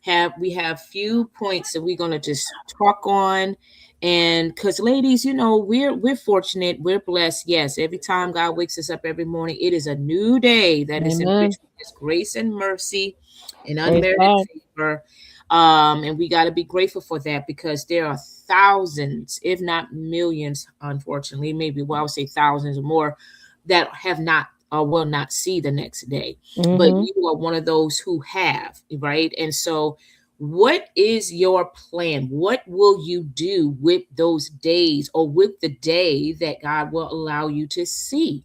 have few points that we're going to just talk on. And because ladies, we're fortunate, we're blessed. Yes, every time God wakes us up every morning, it is a new day that is Amen. enriched with his grace and mercy and Praise unmerited God. favor. And we got to be grateful for that, because there are thousands, if not millions, unfortunately, maybe, well, I would say thousands or more, that have not or will not see the next day. But Mm-hmm. you are one of those who have, right? And so, what is your plan? What will you do with those days, or with the day that God will allow you to see?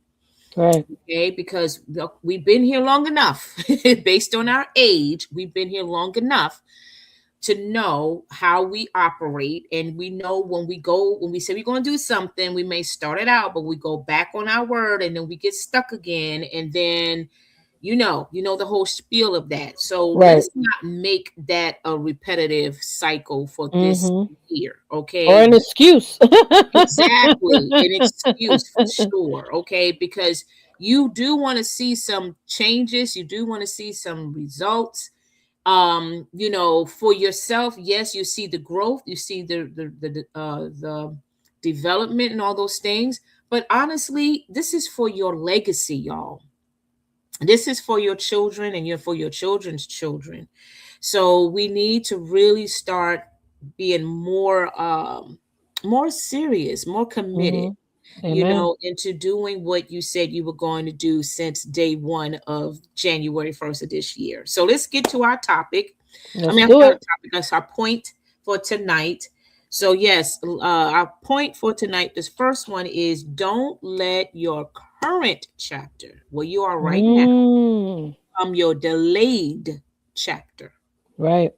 Right. Okay, because look, we've been here long enough, based on our age, we've been here long enough to know how we operate. And we know when we say we're going to do something, we may start it out, but we go back on our word, and then we get stuck again. And then the whole spiel of that. So Right. let's not make that a repetitive cycle for this Mm-hmm. year. Or Okay. an excuse. Exactly. An excuse for sure. Okay. Because you do want to see some changes, you do want to see some results, for yourself. Yes, you see the growth, you see the development and all those things. But honestly, this is for your legacy, y'all. This is for your children, and for your children's children. So we need to really start being more serious, more committed, Mm-hmm. Amen. into doing what you said you were going to do since day one of January 1st of this year. So let's get to our topic. I Let's mean, do our it. topic, that's our point for tonight. So yes, our point for tonight, this first one is: don't let your current chapter, where you are right now, Mm. your delayed chapter. Right.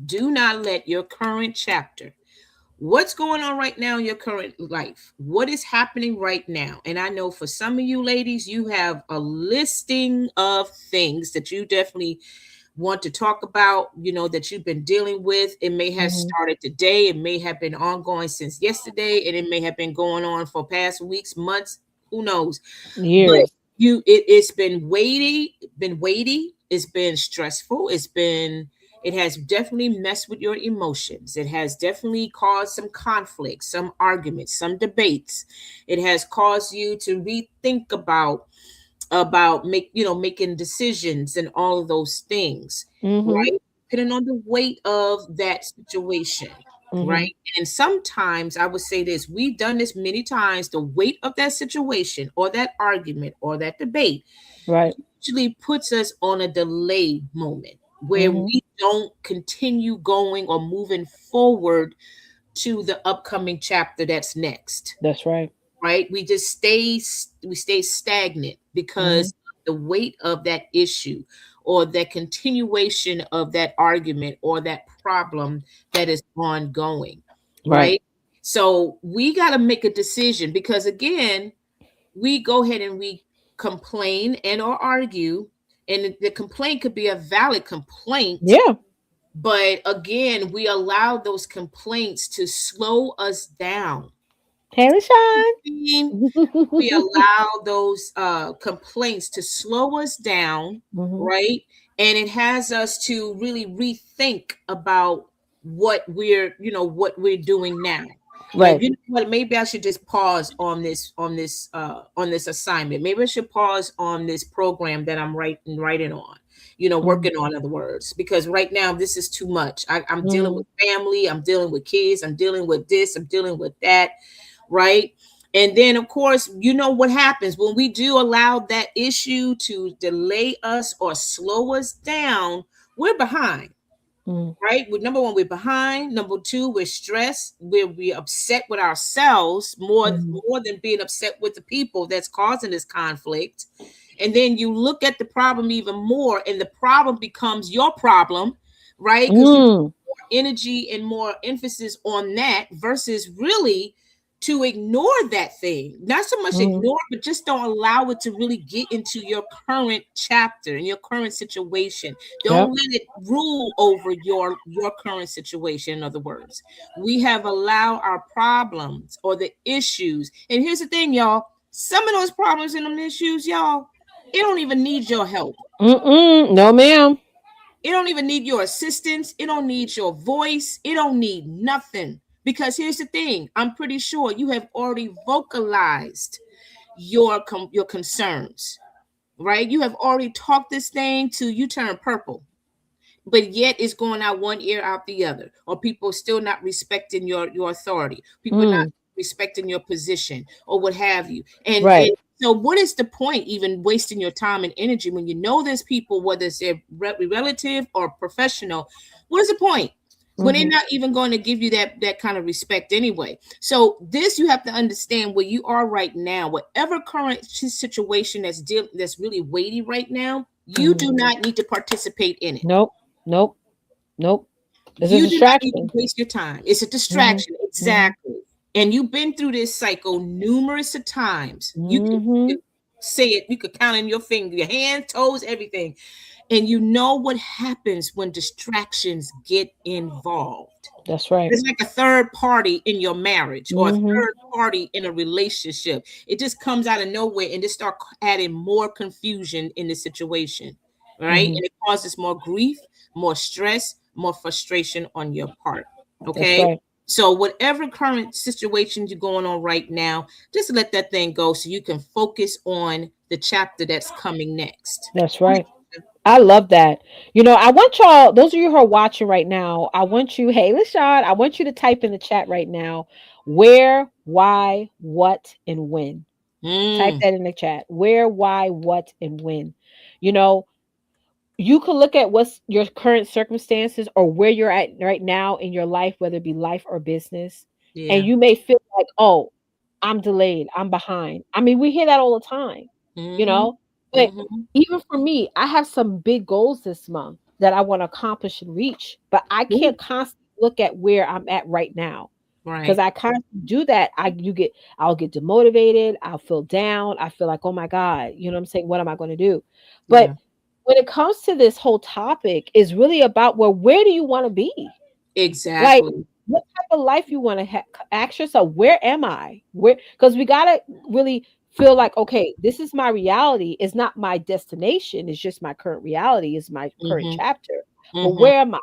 Do not let your current chapter, what's going on right now in your current life, what is happening right now. And I know for some of you ladies, you have a listing of things that you definitely want to talk about, that you've been dealing with. It may have Mm-hmm. started today, it may have been ongoing since yesterday, and it may have been going on for past weeks, months, who knows. But Years. it's been weighty, it's been stressful, it has definitely messed with your emotions, it has definitely caused some conflicts, some arguments, some debates. It has caused you to rethink making decisions and all of those things, Mm-hmm. right? Depending on the weight of that situation, Mm-hmm. right? And sometimes I would say this: we've done this many times. The weight of that situation, or that argument, or that debate, Right. usually puts us on a delay moment, where Mm-hmm. we don't continue going or moving forward to the upcoming chapter that's next, That's right. right? We stay stagnant Mm-hmm. because the weight of that issue, or that continuation of that argument, or that problem that is ongoing, Right. right? So we got to make a decision, because again, we go ahead and we complain and or argue, and the complaint could be a valid complaint, Yeah. but again, we allow those complaints to slow us down. Haley Shine. We allow those complaints to slow us down, Mm-hmm. right? And it has us to really rethink about what we're doing now. Like, Right. what, maybe I should just pause on this assignment. Maybe I should pause on this program that I'm writing on, Mm-hmm. working on, other words, because right now this is too much. I'm dealing Mm-hmm. with family, I'm dealing with kids, I'm dealing with this, I'm dealing with that, right? And then, of course, you know what happens when we do allow that issue to delay us or slow us down. We're behind, right? Number one, we're behind. Number two, we're stressed. We're upset with ourselves Mm-hmm. more than being upset with the people that's causing this conflict. And then you look at the problem even more, and the problem becomes your problem, right? Because you Mm. energy and more emphasis on that, versus really to ignore that thing. Not so much Mm-hmm. ignore, but just don't allow it to really get into your current chapter and your current situation. Don't Yep. let it rule over your current situation. In other words, we have allowed our problems or the issues. And here's the thing, y'all. Some of those problems and them issues, y'all, it don't even need your help. Mm-mm. No, ma'am. It don't even need your assistance. It don't need your voice. It don't need nothing. Because here's the thing, I'm pretty sure you have already vocalized your concerns, right? You have already talked this thing till you turn purple, but yet it's going out one ear out the other, or people still not respecting your authority, people not Mm, respecting your position or what have you. And right. so what is the point even wasting your time and energy when you know there's people, whether it's their relative or professional? What is the point when they're Hmm. not even going to give you that kind of respect anyway? So this, you have to understand where you are right now, whatever current situation that's really weighty right now, you Hmm. do not need to participate in it. Nope. Nope. Nope. It's a You do not need to distraction. waste your time. It's a Hmm. distraction. Hmm. Exactly. And you've been through this cycle numerous of times. You Hmm. could say it, you could count on your finger, your hands, toes, everything. And you know what happens when distractions get involved. That's right. It's like a third party in your marriage or a Hmm. third party in a relationship. It just comes out of nowhere and just start adding more confusion in the situation, right? Hmm. And it causes more grief, more stress, more frustration on your part. That's Okay. right. So whatever current situation you're going on right now, just let that thing go so you can focus on the chapter that's coming next. That's right. I love that. I want y'all, those of you who are watching right now, I want you, hey, LaShawn, I want you to type in the chat right now where, why, what, and when. Type Mm, that in the chat. Where, why, what, and when. You know, you can look at what's your current circumstances or where you're at right now in your life, whether it be life or business, and yeah. you may feel like, oh, I'm delayed, I'm behind. I mean, we hear that all the time, you Mm-hmm. know. But Mm-hmm. even for me, I have some big goals this month that I want to accomplish and reach, but I Ooh, can't constantly look at where I'm at right now. Because right. I constantly do that, I'll get demotivated, I'll feel down, I feel like, oh my God, you know what I'm saying? What am I going to do? But Yeah. when it comes to this whole topic is really about, well, where do you want to be? Like, Exactly. what type of life you want to ask yourself, where am I? Where, because we got to really feel like, okay, this is my reality. It's not my destination. It's just my current reality. Is my current Mm-hmm. chapter. But Mm-hmm. where am I?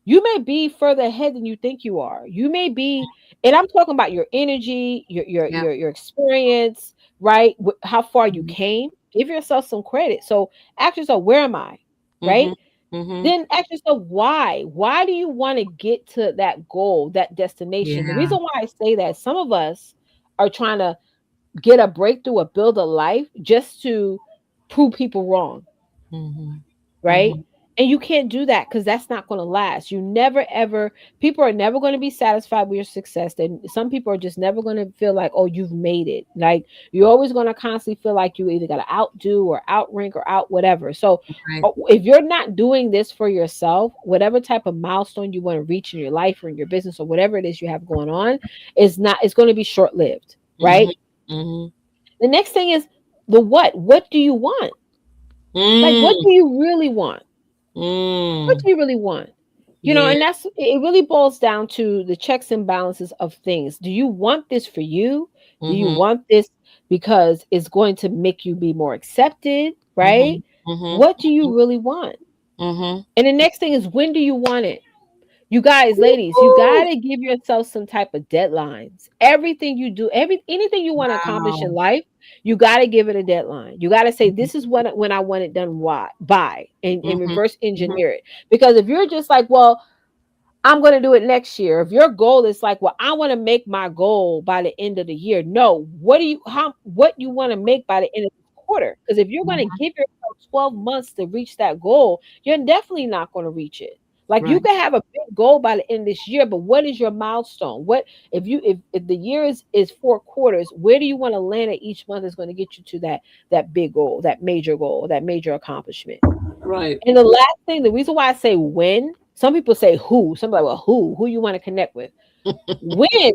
You may be further ahead than you think you are. You may be, and I'm talking about your energy, Yeah. your experience, right? How far you Mm-hmm. came. Give yourself some credit. So ask yourself, where am I? Mm-hmm. Right? Mm-hmm. Then ask yourself why. Why do you want to get to that goal, that destination? The Yeah. reason why I say that, some of us are trying to get a breakthrough or build a life just to prove people wrong, Mm-hmm. right? Mm-hmm. And you can't do that because that's not going to last. You never ever, people are never going to be satisfied with your success. Then some people are just never going to feel like, oh, you've made it. Like, you're always going to constantly feel like you either got to outdo or outrank or out whatever. So Right. if you're not doing this for yourself, whatever type of milestone you want to reach in your life or in your business or whatever it is you have going on, is not, it's going to be short lived, Mm-hmm. right? Mm-hmm. The next thing is the what. What do you want? Like, what Mm. do you really want? What Mm. do you really want? Yeah. And that's, it really boils down to the checks and balances of things. Do you want this for you? Do you Mm-hmm. want this because it's going to make you be more accepted, right? Mm-hmm. Mm-hmm. What do you really want? Mm-hmm. And the next thing is, when do you want it? You guys, ladies, you Ooh. gotta give yourself some type of deadlines. Everything you do, anything you want to accomplish in Wow. life, you gotta give it a deadline. You gotta say, this is what, when I want it done, why by, and Mm-hmm. reverse Mm-hmm. engineer it. Because if you're just like, well, I'm going to do it next year. If your goal is like, well, I want to make my goal by the end of the year. No, what you want to make by the end of the quarter? Because if you're going to Mm-hmm. give yourself 12 months to reach that goal, you're definitely not going to reach it. Like, you Right. can have a big goal by the end of this year, but what is your milestone? What if the year is 4 quarters, where do you want to land at each month is going to get you to that big goal, that major accomplishment? Right. And the last thing, the reason why I say when, some people say who. Some like, well, who you want to connect with? When,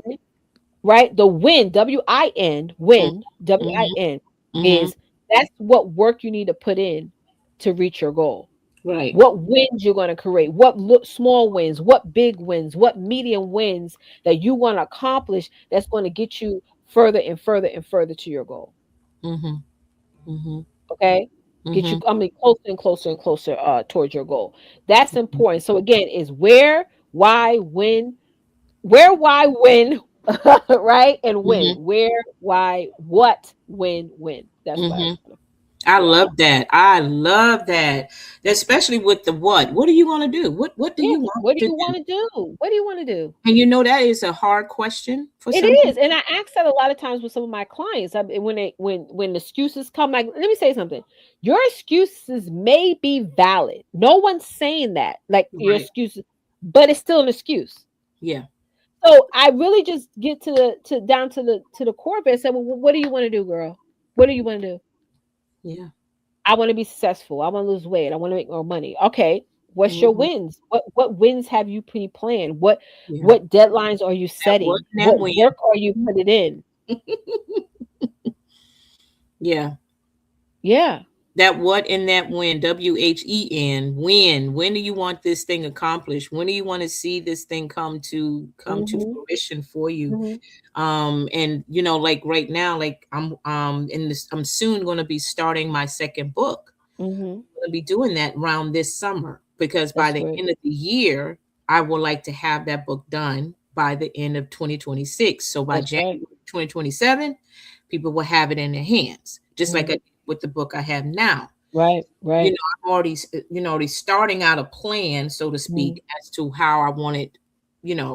right? The win, WIN, win, Mm-hmm. WIN Mm-hmm. is, that's what work you need to put in to reach your goal. Right. What wins you're going to create, what small wins, what big wins, what medium wins that you want to accomplish that's going to get you further and further and further to your goal. Mm-hmm. Mm-hmm. Okay. Get you, Mhm. I mean, closer and closer and closer towards your goal. That's important. So again, is where, why, when, where, why, when, right? And when. Mhm. Where, why, what, when. That's what I Mhm. want to. I Yeah. love that. I love that. Especially with the what. What do you want to do? What do Yeah. you want What do to you do? want to do? What do you want to do? And you know that is a hard question for It some is, people. and I ask that a lot of times with some of my clients. When when excuses come, like, let me say something. Your excuses may be valid. No one's saying that, like your Right. excuses, but it's still an excuse. Yeah. So I really just get to the to down to the core of it and say, well, what do you want to do, girl? What do you want to do? Yeah. I want to be successful. I want to lose weight. I want to make more money. Okay. What's your Mhm. wins? What wins have you pre-planned? Yeah. What deadlines are you That what setting? and that What when. work are you putting in? Yeah. Yeah. That what and that when. WHEN. When do you want this thing accomplished? When do you want to see this thing come to Mhm. fruition for you? Mhm. And like right now, like I'm soon going to be starting my second book. Mhm. I'm going to be doing that around this summer, because by That's the great. end of the year I would like to have that book done by the end of 2026. So by That's right. January 2027, people will have it in their hands, just like I Mhm. did with the book I have now. Right. you Right. know, I'm already starting out a plan, so to Mhm. speak, as to how I want it,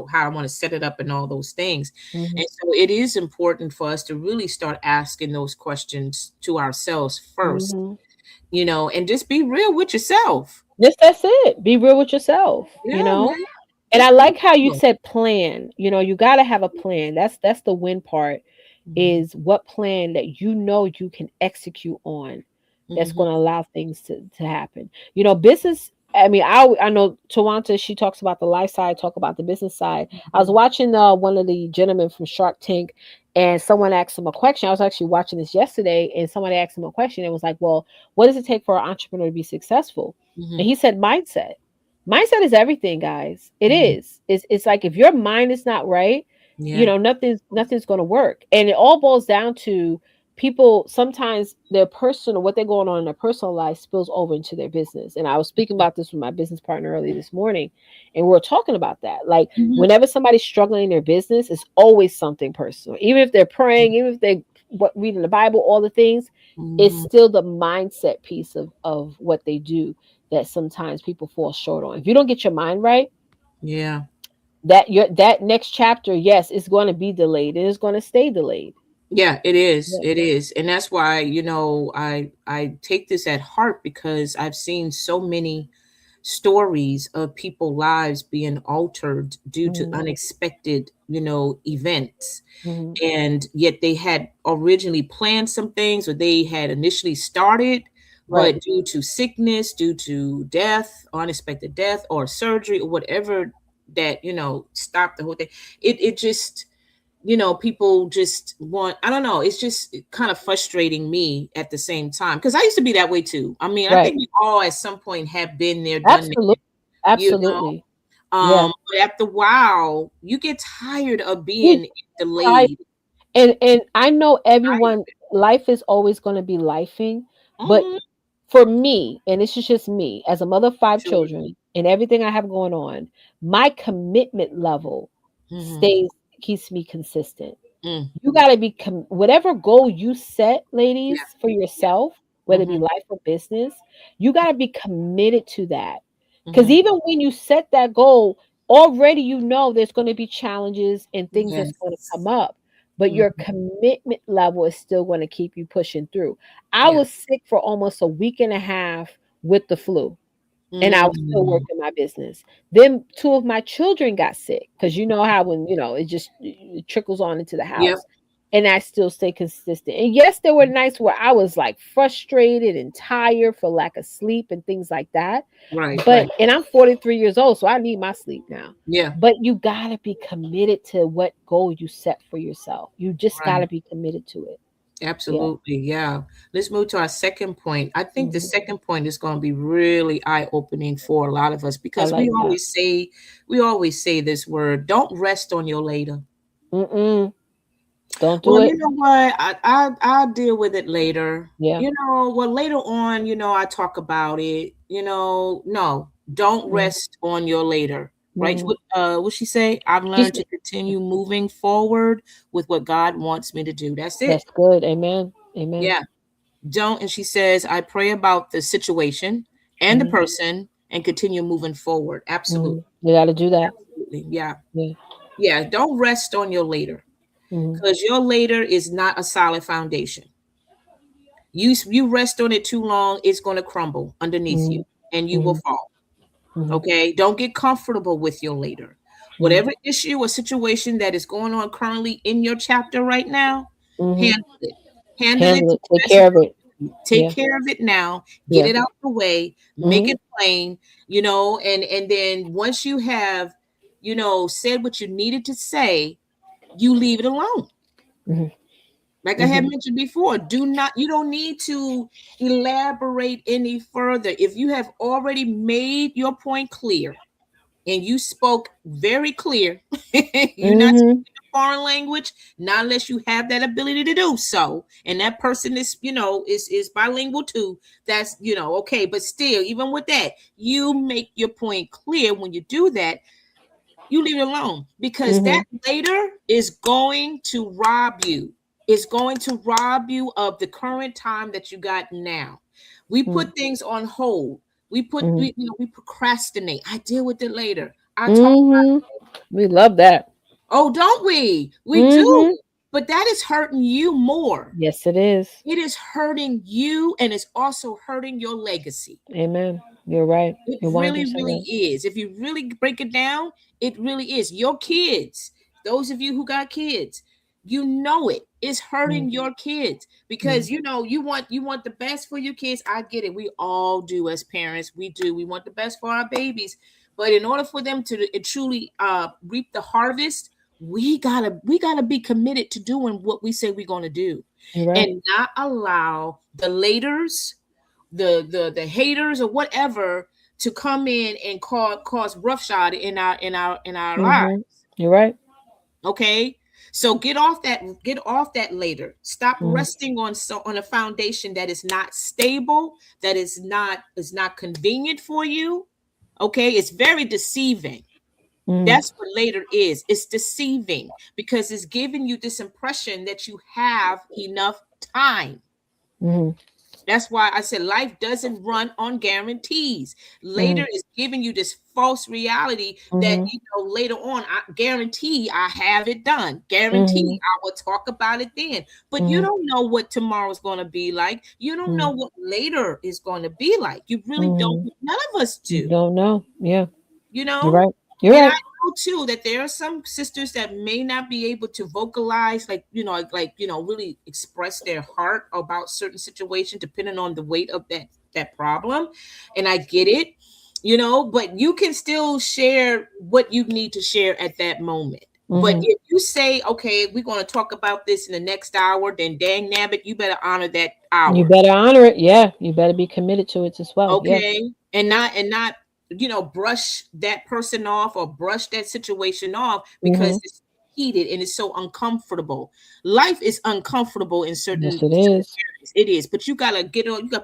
how I want to set it up and all those things. Mhm. And so it is important for us to really start asking those questions to ourselves first, Mhm. and just be real with yourself. Just that's it. Be real with yourself, you Yeah, know? man. And I Just be like how you real. said plan. You got to have a plan. That's the win part, Hmm. is what plan that you can execute on, that's Hmm. going to allow things to happen. Business, I mean, I know Tawanta, she talks about the life side, talk about the business side. I was Hmm. watching one of the gentlemen from Shark Tank, and someone asked him a question. I was actually watching this yesterday, and somebody asked him a question. It was like, well, what does it take for an entrepreneur to be successful? Hmm. And he said mindset. Mindset is everything, guys. It Hmm. is. It's like if your mind is not right, Yeah. nothing's going to work. And it all boils down to people, sometimes their personal, what they're going on in their personal life spills over into their business. And I was speaking about this with my business partner earlier this morning, and we are talking about that. Like, Hmm. whenever somebody's struggling in their business, it's always something personal. Even if they're praying, even if they reading the Bible, all the things, it's Hmm. still the mindset piece of what they do that sometimes people fall short on. If you don't get your mind right, Yeah. that next chapter, yes, it's going to be delayed, and it's going to stay delayed. Yeah, it is. Yeah. It is. And that's why, I take this at heart, because I've seen so many stories of people lives being altered due to Mhm. unexpected, events. Mhm. And yet they had originally planned some things, or they had initially started, Right. but due to sickness, due to death, unexpected death, or surgery, or whatever, that, stopped the whole thing. It just, people just want, I don't know, it's just kind of frustrating me at the same time, because I used to be that way too. I mean, I Right. think we all at some point have been there, done that, Absolutely. you know. Absolutely. Yeah. But after a while, you get tired of You being try, delayed. and I know everyone, life is always going to be lifing, but Hmm. for me, and this is just me, as a mother of five Sure. children and everything I have going on, my commitment level Hmm. stays keeps me consistent. Mm. You got to be whatever goal you set, Yeah. ladies, for Yeah. yourself, whether it be Hmm. life or business, you got to be committed to that. Because Hmm. even when you set that goal, already there's going to be challenges and things that's going to come Yes. up, but your Hmm. commitment level is still going to keep you pushing through. I Yeah. was sick for almost a week and a half with the flu, and I was still Mm. working my business. Then two of my children got sick, because you know how when it just it trickles on into the Yep. house, and I still stay consistent. And yes, there were nights where I was like frustrated and tired for lack of sleep and things like that. Right. But Right. and I'm 43 years old, so I need my sleep now. Yeah. But you gotta be committed to what goal you set for yourself. You just Right. gotta be committed to it. Yeah. Absolutely. Yeah. Let's move to our second point. I think the Mhm. second point is going to be really eye-opening for a lot of us, I because we like that. always say, this word, don't rest on your later. Mm-mm. Don't do Well, it. you know what? I'll deal with it later. Yeah. Well, later on, I talk about it. No, don't Mm, rest on your later. Right? mm. What she say? I've She's learned to continue moving forward with what God wants me to do. That's it. That's good. Amen. Amen. Yeah. Don't. And she says, I pray about the situation and the Mm, person and continue moving forward. Absolutely. mm. You got to do that. Absolutely. Yeah. Yeah. Yeah. Don't rest on your later, Mm, because your later is not a solid foundation. You rest on it too long, it's going to crumble underneath you mm, and you will mm, fall. mm, Okay, don't get comfortable with your later. mm, Whatever issue or situation that is going on currently in your chapter right now, mm. handle it. Handle it Handle to it. Take the best care of it. ability. Take Yeah. care of it now. Get Yeah. it out the way. Make Mm-hmm. it plain. And then once you have said what you needed to say, you leave it alone. Mm-hmm. Like I had Mm-hmm. mentioned before, you don't need to elaborate any further. If you have already made your point clear and you spoke very clear, you're not Mm-hmm. speaking a foreign language, not unless you have that ability to do so. And that person is bilingual too. That's okay. But still, even with that, you make your point clear. When you do that, you leave it alone, because that Mm-hmm. later is going to rob you. It's going to rob you of the current time that you got now. We put things on hold. Mm-hmm. We procrastinate. I deal with it later. I talk. Mm-hmm. We love that. Oh, don't we? We do. Mm-hmm. But that is hurting you more. Yes, it is. It is hurting you, and it's also hurting your legacy. Amen. You're right. It You're really, 100% really right. is. If you really break it down, it really is. Your kids, those of you who got kids, it is hurting your kids, Mm-hmm. because you want the best for your kids. I get it. We all do as parents. We do. We want the best for our babies. But in order for them to truly reap the harvest, we gotta be committed to doing what we say we're gonna do, You're right. and not allow the laters, the haters or whatever, to come in and cause roughshod in our lives. Mm-hmm. You're right. Okay, so get off that later. Stop Mm-hmm. resting on a foundation that is not stable, that is not convenient for you. Okay, it's very deceiving. Mm-hmm. That's what later is. It's deceiving, because it's giving you this impression that you have enough time. Mm-hmm. That's why I said life doesn't run on guarantees. Mm-hmm. Later is giving you this false reality that Mm-hmm. later on, I guarantee I have it done. Mm-hmm. Guarantee I will talk about it then. But you Mm-hmm. don't know what tomorrow's going to be like. You don't know what later is going to be like. You really don't. Mm-hmm. None of us You do. don't know. Yeah. You You're know. right. You're And I right. know too that there are some sisters that may not be able to vocalize, really express their heart about certain situation, depending on the weight of that problem. And I get it, but you can still share what you need to share at that moment. But Mm-hmm. if you say, okay, we're going to talk about this in the next hour, then dang nabbit, you better honor that You hour. better honor it. Yeah. You better be committed to it as well. Yeah. Okay, and not brush that person off or brush that situation off Mm-hmm. because it's heated and it's so uncomfortable. Life is uncomfortable in Yes, certain it is. areas. It is, but you gotta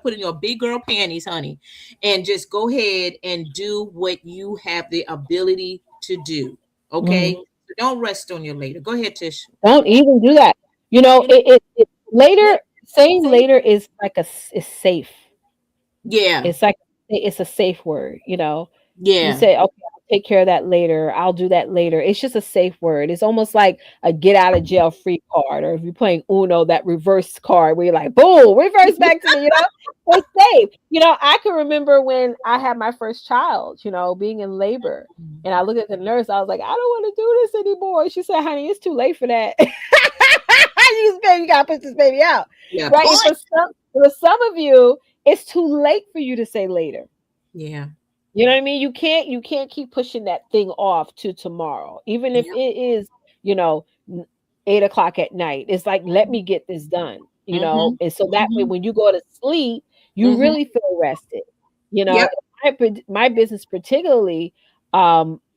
put in your big girl panties, honey, and just go ahead and do what you have the ability to do. Okay, Mm-hmm. so don't rest on your later. Go ahead, Tish. Don't even do that. Later, saying later is like is safe. Yeah, It's like it's a safe word, You yeah, say, "Okay, I'll take care of that later. I'll do that later." It's just a safe word. It's almost like a get out of jail free card, or if you're playing Uno, that reverse card where you're like, "Boom, reverse back to me." It's safe. I can remember when I had my first child, being in labor, and I looked at the nurse. I was like, "I don't want to do this anymore." She said, "Honey, it's too late for that. You gotta push this baby out." yeah. Right? And for some of you, it's too late for you to say later. Yeah, You know what I mean? You can't keep pushing that thing off to tomorrow, even if yeah. it is, you know, 8 o'clock at night. It's like, let me get this done, Mm-hmm. and so that way Mm-hmm. when you go to sleep, you Mm-hmm. really feel rested. Yep. My business particularly,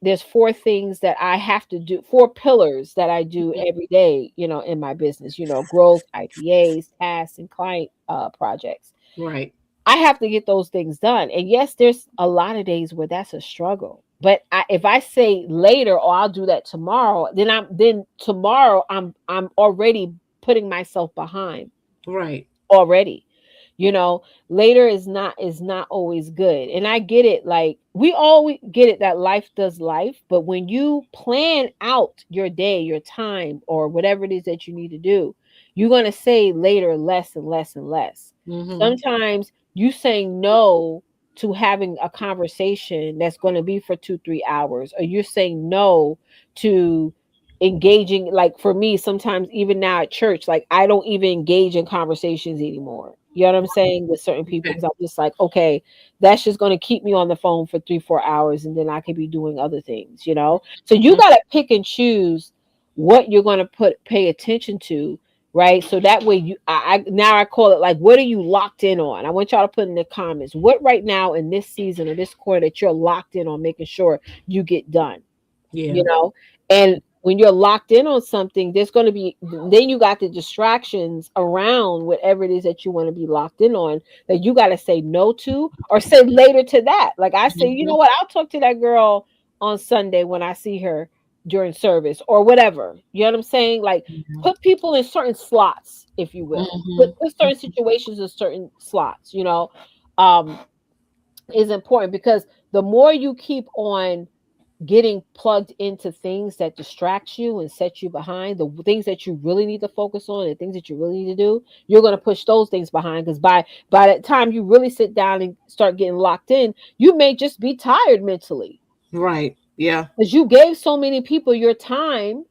there's four things that I have to do, four pillars that I do every day, in my business, growth, IPAs, tasks, and client projects. Right. I have to get those things done. And yes, there's a lot of days where that's a struggle. But if I say later or I'll do that tomorrow, then tomorrow I'm already putting myself behind Right. already. you know Later is not always good, and I get it. Like, we always get it that life does life, but when you plan out your day, your time, or whatever it is that you need to do, you're going to say later less and less and less. Mm-hmm. Sometimes you saying no to having a conversation that's going to be for 2-3 hours, or you're saying no to engaging. Like, for me, sometimes even now at church, like, I don't even engage in conversations anymore. You know what I'm saying? With certain people, Okay. because I'm just like, okay, that's just going to keep me on the phone for 3-4 hours, and then I could be doing other things. So you got to pick and choose what you're going to pay attention to, right? So that way now I call it, like, what are you locked in on? I want y'all to put in the comments what right now in this season or this quarter that you're locked in on making sure you get done you Yeah. know and when you're locked in on something, there's going to be, then you got the distractions around whatever it is that you want to be locked in on, that you got to say no to, or say later to that. Like, I say, you know Mm-hmm. what, I'll talk to that girl on Sunday when I see her during service or whatever. You know what I'm saying? Like, put people in certain slots, if you will, put, Mm-hmm. put certain situations in certain slots. Um is important, because the more you keep on getting plugged into things that distract you and set you behind the things that you really need to focus on and things that you really need to do, you're going to push those things behind, because by the time you really sit down and start getting locked in, you may just be tired mentally, Right. Yeah. because you gave so many people your time,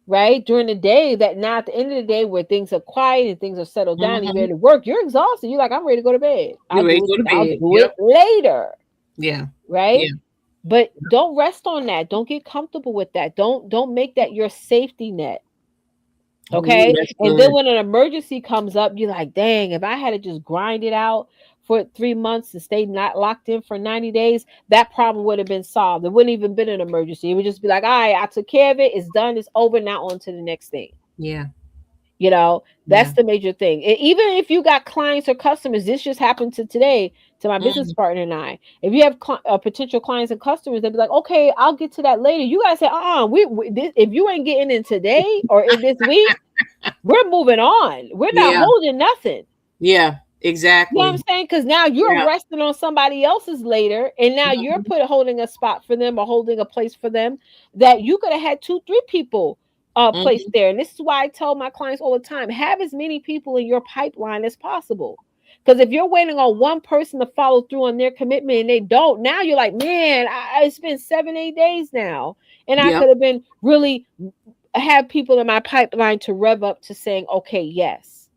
right, during the day, that now at the end of the day, where things are quiet and things are settled down and you're Mm-hmm. ready to work, you're exhausted, you're like, I'm ready to go to bed. You're i'll ready do to it go to i'll bed. do it Yep. later, Yeah. right? Yeah. But don't rest on that. Don't get comfortable with that. Don't make that your safety net. Ooh, Okay. that's And then good. when an emergency comes up, you're like, dang, if I had to just grind it out for 3 months and stay not locked in for 90 days, that problem would have been solved. It wouldn't even been an emergency. It would just be like, all right, I took care of it. It's done. It's over. Now on to the next thing. Yeah. That's Yeah. the major thing. Even if you got clients or customers, this just happened to today to my business Mm, partner and I. If you have potential clients and customers, they'll be like, okay, I'll get to that later. You guys say, if you ain't getting in today or in this week, we're moving on. We're not yeah. holding nothing. Yeah. You know what I'm Exactly. saying? Because now you're Yeah. resting on somebody else's later, and now you're Mhm. holding a spot for them or holding a place for them that you could have had 2-3 people placed Mhm. there. And this is why I tell my clients all the time: have as many people in your pipeline as possible. Because if you're waiting on one person to follow through on their commitment and they don't, now you're like, man, it's been 7-8 days now, and I Yep. could have been really have people in my pipeline to rev up to saying, okay, yes,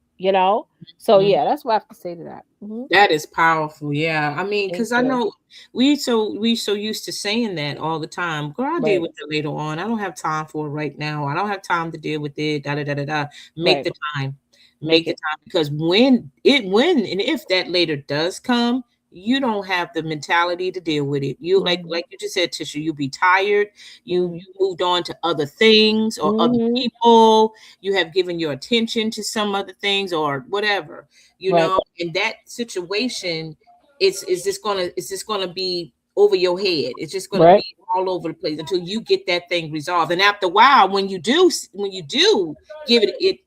So Mhm. yeah, that's what I have to say to that. That is powerful. Yeah. I mean, Thank because I you. know we so used to saying that all the time. Girl, I'll deal Right, with it later on. I don't have time for it right now. I don't have time to deal with it. Da da da da da. Make right. the time. Make Make the it. time, because when and if that later does come, you don't have the mentality to deal with it. You Mhm, like you just said, Tisha, you'll be tired. You mhm, moved on to other things or other mhm. people. You have given your attention to some other things or whatever, Right, in that situation, it's just gonna be over your head. It's just gonna right, be all over the place until you get that thing resolved. And after a while, when you do give it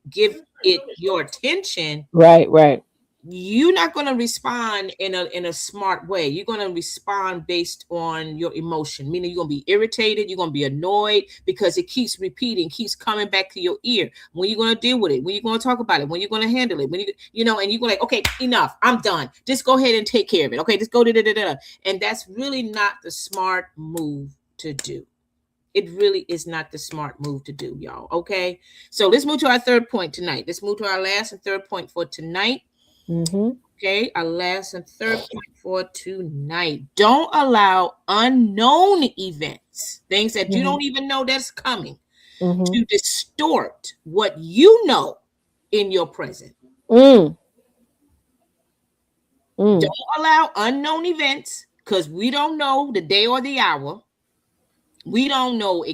your attention, right, right, you're not going to respond in a smart way. You're going to respond based on your emotion, meaning you're going to be irritated, you're going to be annoyed because it keeps repeating, keeps coming back to your ear. When you're going to deal with it, when you're going to talk about it, when you're going to handle it, when and you're like, okay, enough, I'm done, just go ahead and take care of it. Okay, just go da da da da. And that's really not the smart move to do. It really is not the smart move to do, y'all. Okay, so let's move to our third point tonight. Let's move to our last and third point for tonight. mhm, Okay, our last and third point for tonight. Don't allow unknown events, things that you mhm, don't even know that's coming, mhm, to distort what you know in your present. mm, mm, Don't allow unknown events, because we don't know the day or the hour. We don't know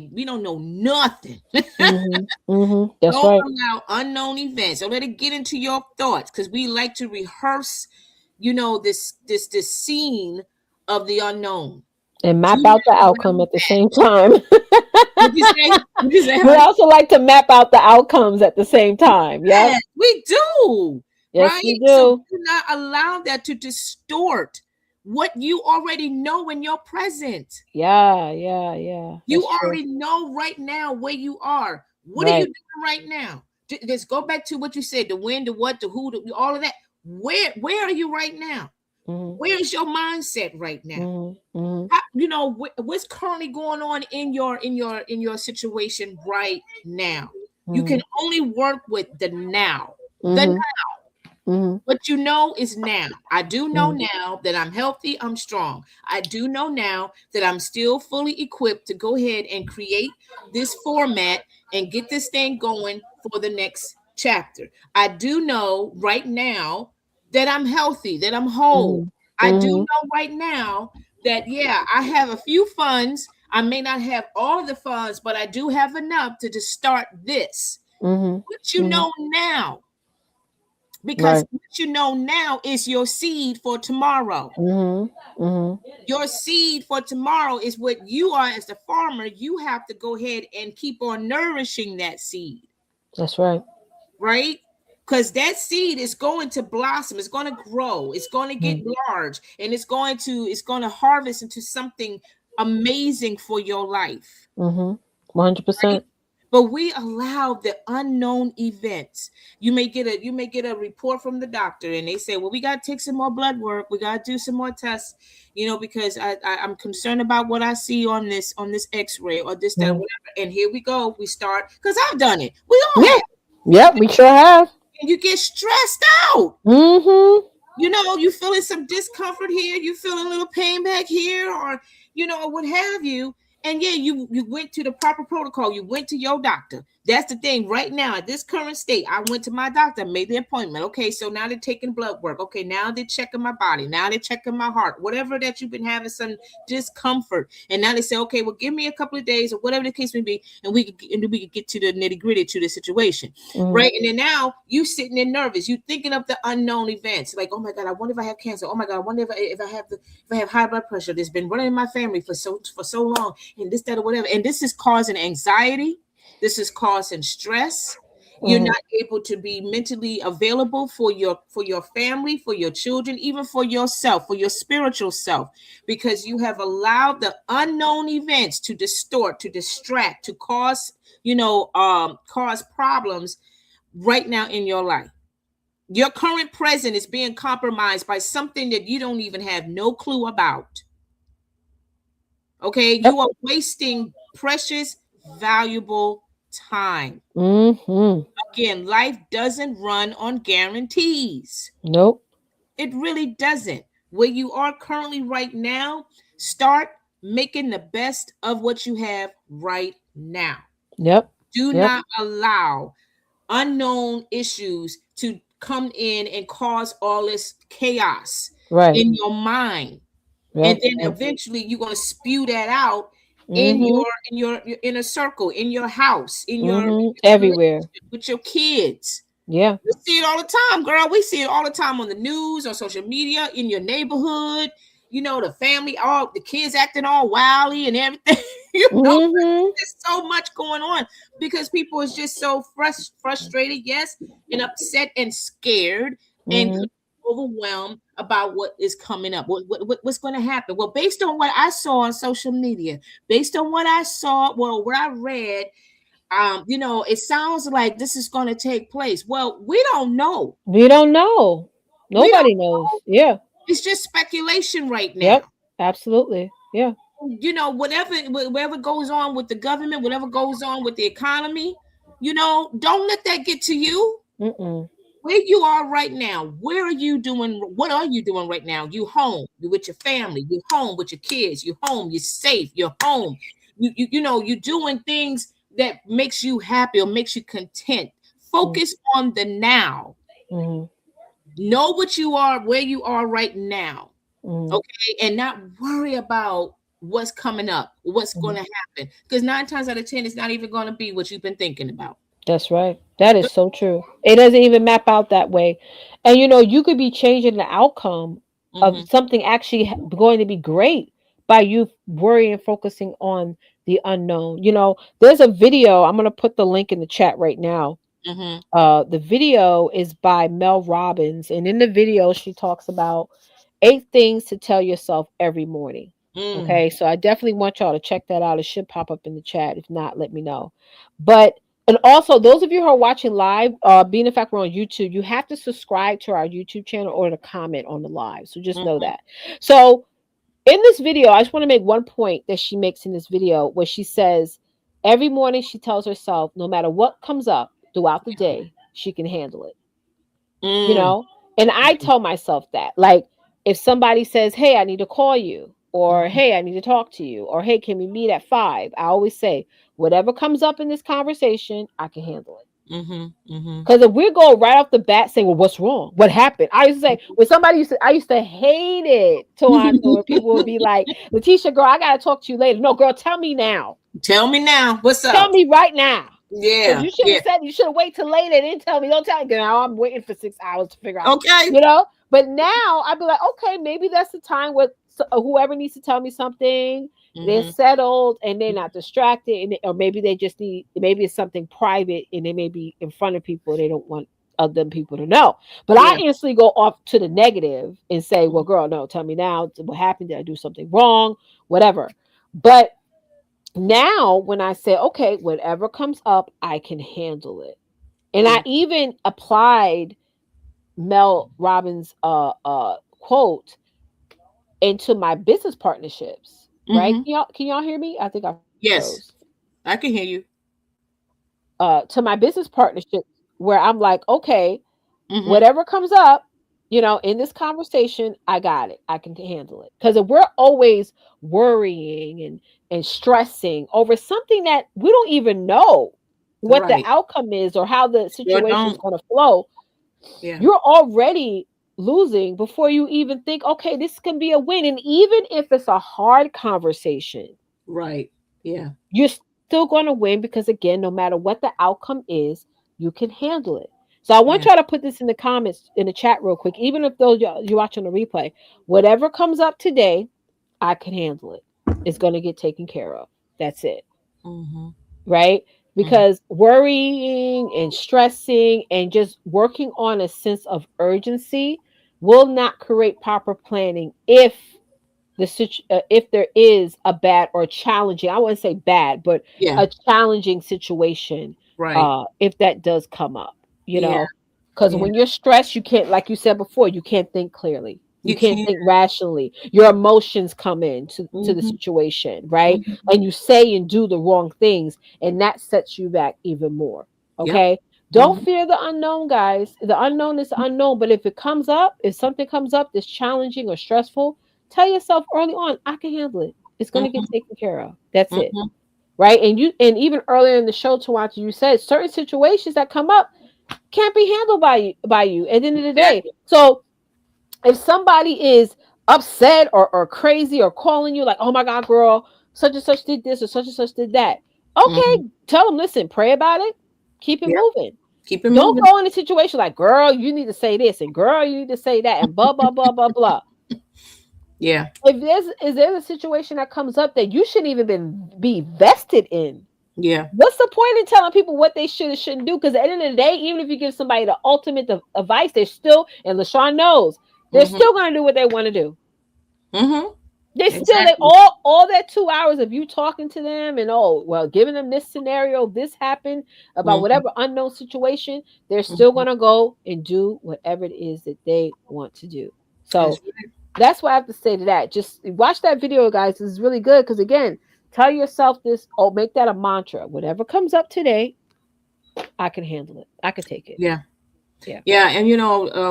nothing. Mhm. Mhm. That's Don't right. allow unknown events. Don't let it get into your thoughts, because we like to rehearse, you know, this scene of the unknown. And Do map out the not outcome allow at the that. same time. What you say? What you say, We honey? also like to map out the outcomes at the same time. Yep. Yes, we do. Yes, Right? we So do. do not allow that to distort what you already know in your present. Yeah, yeah, yeah. You That's true. already know right now where you are. What are you Right. doing right now? Just go back to what you said, the when, the what, the who, all of that. Where are you right now? Mhm. Where is your mindset right now? Mhm. Mhm. You know what's currently going on in your situation right now. You can Mhm. only work with the now. The Mhm. Mhm. what you know is now. I do know Mhm. now that I'm healthy, I'm strong. I do know now that I'm still fully equipped to go ahead and create this format and get this thing going for the next chapter. I do know right now that I'm healthy, that I'm whole. Mhm. I do Mhm. know right now that, yeah, I have a few funds. I may not have all the funds, but I do have enough to just start this. Mhm. What you Mhm. know now, because Right. what you know now is your seed for tomorrow. Mhm. Mhm. Your seed for tomorrow is what you are as the farmer. You have to go ahead and keep on nourishing that seed, That's right. right? Because that seed is going to blossom, it's going to grow, it's going to get Mhm. large, and it's going to harvest into something amazing for your life. Mhm. Right? 100%. But we allow the unknown events. You may get a report from the doctor, and they say, "Well, we got to take some more blood work. We got to do some more tests, because I'm concerned about what I see on this X-ray or this that or Mhm. whatever." And here we go. We start, because I've done it. We all Yeah. have. Yep, we sure have. And you get stressed out. Mhm. You feeling some discomfort here, you feeling a little pain back here, or what have you. And yeah, you went to the proper protocol, you went to your doctor. That's the thing right now at this current state. I went to my doctor, made the appointment. Okay, so now they're taking blood work. Okay, now they're checking my body, now they're checking my heart, whatever that you've been having some discomfort. And now they say, okay, well, give me a couple of days or whatever the case may be, and we can get to the nitty-gritty to the situation, Mhm. right? And then now you sitting there nervous, you thinking of the unknown events, like, oh my God, I wonder if I have cancer. Oh my God, I wonder if I have high blood pressure that's been running in my family for so long, and this, that, or whatever. And this is causing anxiety. This is causing stress. You're Mhm. not able to be mentally available for your family, for your children, even for yourself, for your spiritual self, because you have allowed the unknown events to distort, to distract, to cause problems right now in your life. Your current present is being compromised by something that you don't even have no clue about. Okay, Yep. you are wasting precious, valuable time. Mhm. Again, life doesn't run on guarantees. Nope. It really doesn't. Where you are currently right now, start making the best of what you have right now. Yep. Do Yep. not allow unknown issues to come in and cause all this chaos Right. in your mind. And Yep. then Yep. eventually you're going to spew that out in Mhm. your inner circle, in your house, Mhm. in your Everywhere. relationship with your kids. Yeah. We see it all the time, girl. We see it all the time on the news, on social media, in your neighborhood. The family, all the kids acting all wily and everything. Mhm. There's so much going on because people is just so frustrated, yes, and upset and scared and Mhm. overwhelmed about what is coming up, what's going to happen. Well, based on what I saw on social media, based on what I saw, well, what I read, it sounds like this is going to take place. Well, we don't know. We don't know. We don't Nobody knows. know. Yeah. It's just speculation right Yep. now. Absolutely. Yeah. Whatever goes on with the government, whatever goes on with the economy, don't let that get to you. Mm-mm. Where you are right now, where are you doing? What are you doing right now? You home, you with your family, you home with your kids, you home, you're safe, you're home. You're doing things that makes you happy or makes you content. Focus on the now. Mhm. Know what you are, where you are right now. Mhm. Okay, and not worry about what's coming up, what's going Mhm. to happen. Because 9 times out of 10, it's not even going to be what you've been thinking about. That's right. That is so true. It doesn't even map out that way. And you could be changing the outcome of Mm-hmm. something actually going to be great by you worrying and focusing on the unknown. There's a video, I'm going to put the link in the chat right now. Mm-hmm. The video is by Mel Robbins, and in the video she talks about 8 things to tell yourself every morning. Mm. Okay, so I definitely want y'all to check that out. It should pop up in the chat. If not, let me know. But and also those of you who are watching live, being in fact we're on YouTube, you have to subscribe to our YouTube channel or to comment on the live. So just know Mm-hmm. that. So in this video, I just want to make one point that she makes in this video where she says every morning she tells herself no matter what comes up throughout the day, she can handle it. you Mm. know and I tell myself that, like, if somebody says, hey, I need to call you, or Mm-hmm. hey, I need to talk to you, or hey, can we meet at 5, I always say whatever comes up in this conversation, I can handle it. Mm-hmm. Mm-hmm. Because if we go right off the bat saying, well, what's wrong, what happened, I used to say when somebody I used to hate it, Tawana, when people would be like, Letitia, girl, I gotta talk to you later. No, girl, tell me now. Tell me now, what's Tell up? me right now. Because Yeah, you should yeah. have said, you should have waited till later and didn't tell me. Don't tell me. Now I'm waiting for 6 hours to figure out, Okay. you know? But now I'd be like, okay, maybe that's the time where whoever needs to tell me something, they're Mm-hmm. settled and they're not distracted. Or maybe they just maybe it's something private and they may be in front of people. They don't want other people to know. But I Yeah. instantly go off to the negative and say, well, Mhm. girl, no, tell me now. What happened? Did I do something wrong? Whatever. But now when I say, okay, whatever comes up, I can handle it. And I Yeah. even applied Mel Robbins' quote into my business partnerships. Right? Mm-hmm. Can y'all hear me? I think I froze. Yes, I can hear you. To my business partnerships, where I'm like, okay, Mm-hmm. whatever comes up, in this conversation, I got it. I can handle it. Because if we're always worrying and stressing over something that we don't even know what the Right. outcome is or how the Sure situation is don't. going to flow, Yeah. you're already losing before you even think, okay, this can be a win. And even if it's a hard conversation, Right. Yeah. you're still going to win because, again, no matter what the outcome is, you can handle it. So I want Yeah. y'all to put this in the comments in the chat real quick, even if those you're watching the replay. Whatever comes up today, I can handle it. It's going to get taken care of. That's it. Mm-hmm. Right? Mm-hmm. Because worrying and stressing and just working on a sense of urgency will not create proper planning if there is a bad or challenging, I wouldn't say bad, but Yeah. a challenging situation, Right. if that does come up, Yeah. because Yeah. when you're stressed, you can't, like you said before, you can't think clearly. You You can't can. think rationally. Your emotions come in to the Mm-hmm. situation, right? Mm-hmm. And you say and do the wrong things, and that sets you back even more. Yep. Okay. Don't Mm-hmm. fear the unknown, guys. The unknown is the unknown. But if it comes up, if something comes up that's challenging or stressful, tell yourself early on, I can handle it. It's going to get Mm-hmm. taken care of. That's it. Mm-hmm. Right. And even earlier in the show, Tawanta, you said certain situations that come up can't be handled by you at the end of the day. Exactly. So if somebody is upset or crazy or calling you like, oh my God, girl, such and such did this or such and such did that. Okay, Mm-hmm. tell them, listen, pray about it, keep it Yep. moving. Keep it Don't moving. go in a situation like, girl, you need to say this and girl, you need to say that and blah, blah, blah, blah, blah. Yeah. If there's a situation that comes up that you shouldn't even be vested in, Yeah. what's the point in telling people what they should and shouldn't do? Because at the end of the day, even if you give somebody the ultimate advice, they're still, and LaShawn knows, they're Mm-hmm. still going to do what they want to do. Mm-hmm. They Exactly. all that 2 hours of you talking to them and, oh well, giving them this scenario, this happened about Mm-hmm. whatever unknown situation, they're still Mm-hmm. going to go and do whatever it is that they want to do. That's So right. that's what I have to say to that. Just watch that video, guys. This is really good because, again, tell yourself this. Oh, make that a mantra. Whatever comes up today, I can handle it. I can take it. Yeah. Yeah. Yeah, and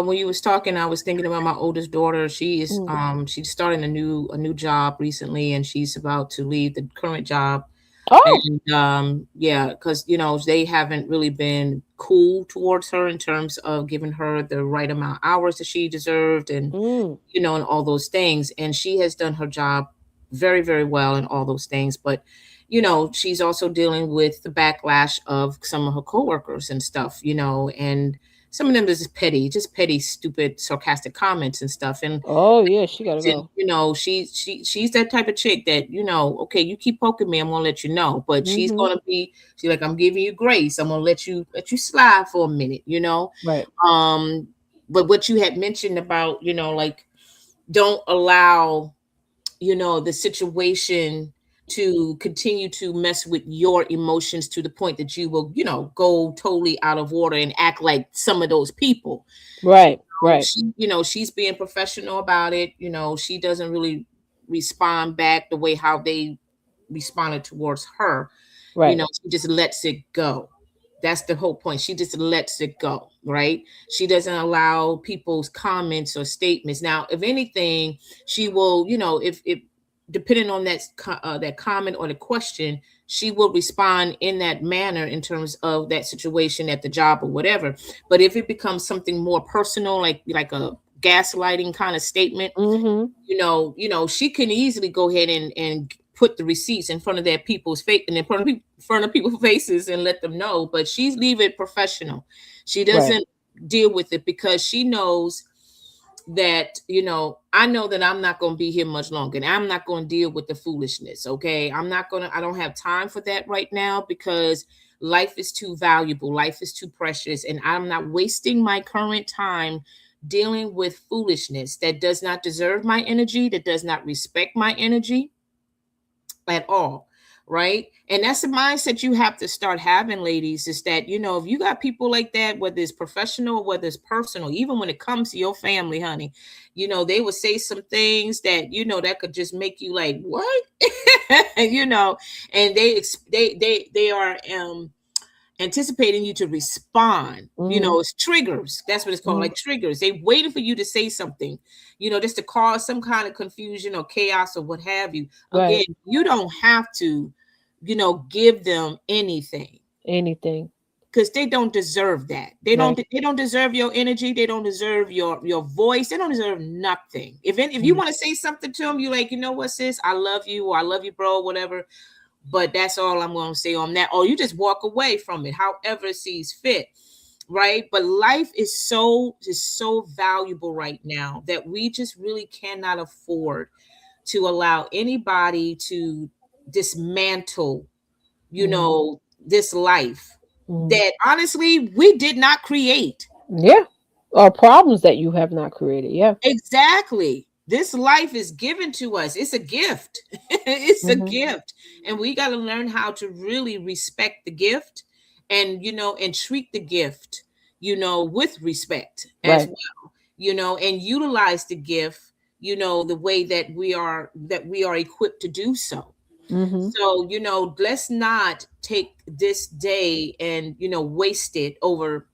when you was talking, I was thinking about my oldest daughter. Mm. She's starting a new job recently, and she's about to leave the current job. Oh. And yeah, because they haven't really been cool towards her in terms of giving her the right amount of hours that she deserved, and Mm. and all those things. And she has done her job very, very well and all those things. But, she's also dealing with the backlash of some of her coworkers and stuff, and some of them is just petty, stupid, sarcastic comments and stuff. Oh yeah, she gotta And go. she's that type of chick that, okay, you keep poking me, I'm gonna let you know. But Mm-hmm. she's like, I'm giving you grace. I'm gonna let you slide for a minute, Right. Um, but what you had mentioned about, like, don't allow, the situation to continue to mess with your emotions to the point that you will, go totally out of order and act like some of those people. you Right. Right. she's being professional about it. She doesn't really respond back the way how they responded towards her. Right. She just lets it go. That's the whole point. She just lets it go, right? She doesn't allow people's comments or statements. Now, if anything, she will, if depending on that comment or the question, she will respond in that manner in terms of that situation at the job or whatever. But if it becomes something more personal, like a gaslighting kind of statement, Mm-hmm. she can easily go ahead and put the receipts in front of their people's face and in front of people's faces and let them know. But she's leave it professional. She Right. doesn't deal with it because she knows that, I know that I'm not going to be here much longer, and I'm not going to deal with the foolishness. Okay, I don't have time for that right now, because life is too valuable, life is too precious, and I'm not wasting my current time dealing with foolishness that does not deserve my energy, that does not respect my energy at all. Right. And that's the mindset you have to start having, ladies, is that, if you got people like that, whether it's professional or whether it's personal, even when it comes to your family, honey, they would say some things that, that could just make you like, what? you know, and they are anticipating you to respond. Mm-hmm. It's triggers. That's what it's called, Mm-hmm. like triggers. They waiting for you to say something, just to cause some kind of confusion or chaos or what have you. Again, Right. you don't have to, give them anything, Anything. because they don't deserve that. Right. They don't deserve your energy. They don't deserve your voice. They don't deserve nothing. If you Mm-hmm. want to say something to them, you like, what, sis, I love you, or I love you, bro, whatever, but that's all I'm going to say on that. Or you just walk away from it, however it sees fit, right? But life is so valuable right now that we just really cannot afford to allow anybody to dismantle, Mm-hmm. this life Mm-hmm. that honestly we did not create. Yeah. Or problems that you have not created. Yeah. Exactly. This life is given to us. It's a gift. It's a Mm-hmm. gift. And we got to learn how to really respect the gift, and, and treat the gift, with respect as Right. well, and utilize the gift, the way that we are equipped to do so. Mm-hmm. So, let's not take this day and, waste it over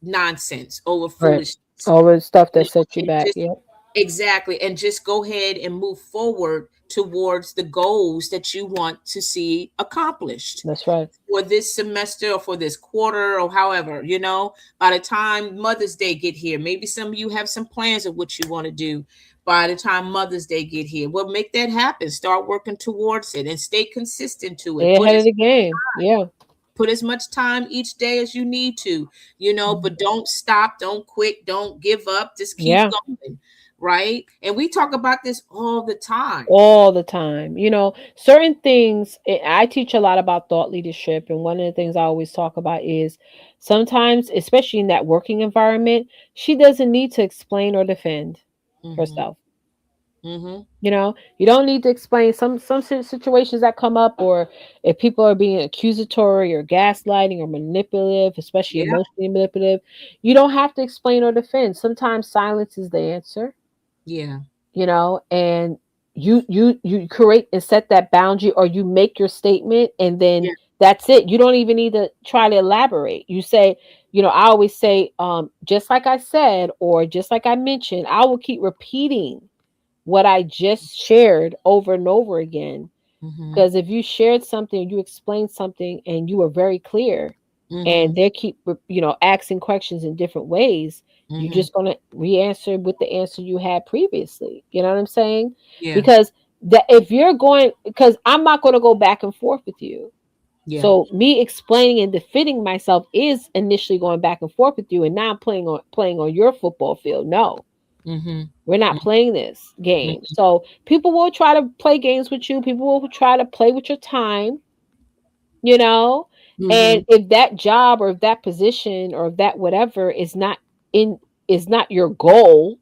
nonsense, over Right. foolishness. All the stuff that set you And back. just Yep. exactly, and just go ahead and move forward towards the goals that you want to see accomplished That's right. for this semester or for this quarter or however. By the time Mother's Day get here, maybe some of you have some plans of what you want to do. By the time Mother's Day get here, well, make that happen. Start working towards it and stay consistent to it. Stay ahead of the game. Yeah. Put as much time each day as you need to, Mhm. but don't stop, don't quit, don't give up, just keep Yeah. going, right? And we talk about this all the time. All the time. Certain things, I teach a lot about thought leadership. And one of the things I always talk about is sometimes, especially in that working environment, she doesn't need to explain or defend Mm-hmm. herself. Mm-hmm. You don't need to explain some situations that come up, or if people are being accusatory or gaslighting or manipulative, especially Yeah. emotionally manipulative, you don't have to explain or defend. Sometimes silence is the answer, Yeah. and you create and set that boundary, or you make your statement, and then Yeah. that's it. You don't even need to try to elaborate. You say, I always say, just like I said, or just like I mentioned, I will keep repeating what I just shared over and over again. Mm-hmm. Because if you shared something, you explained something, and you were very clear, Mm-hmm. and they keep, asking questions in different ways, you're Mm-hmm. just going to re answer with the answer you had previously. You know what I'm saying? Yeah. Because that if you're going, because I'm not going to go back and forth with you. Yeah. So me explaining and defending myself is initially going back and forth with you, and now I'm playing on your football field. No, Mm-hmm. we're not playing this game. So people will try to play games with you. People will try to play with your time, you know. Mm-hmm. And if that job or if that position or if that whatever in is not your goal,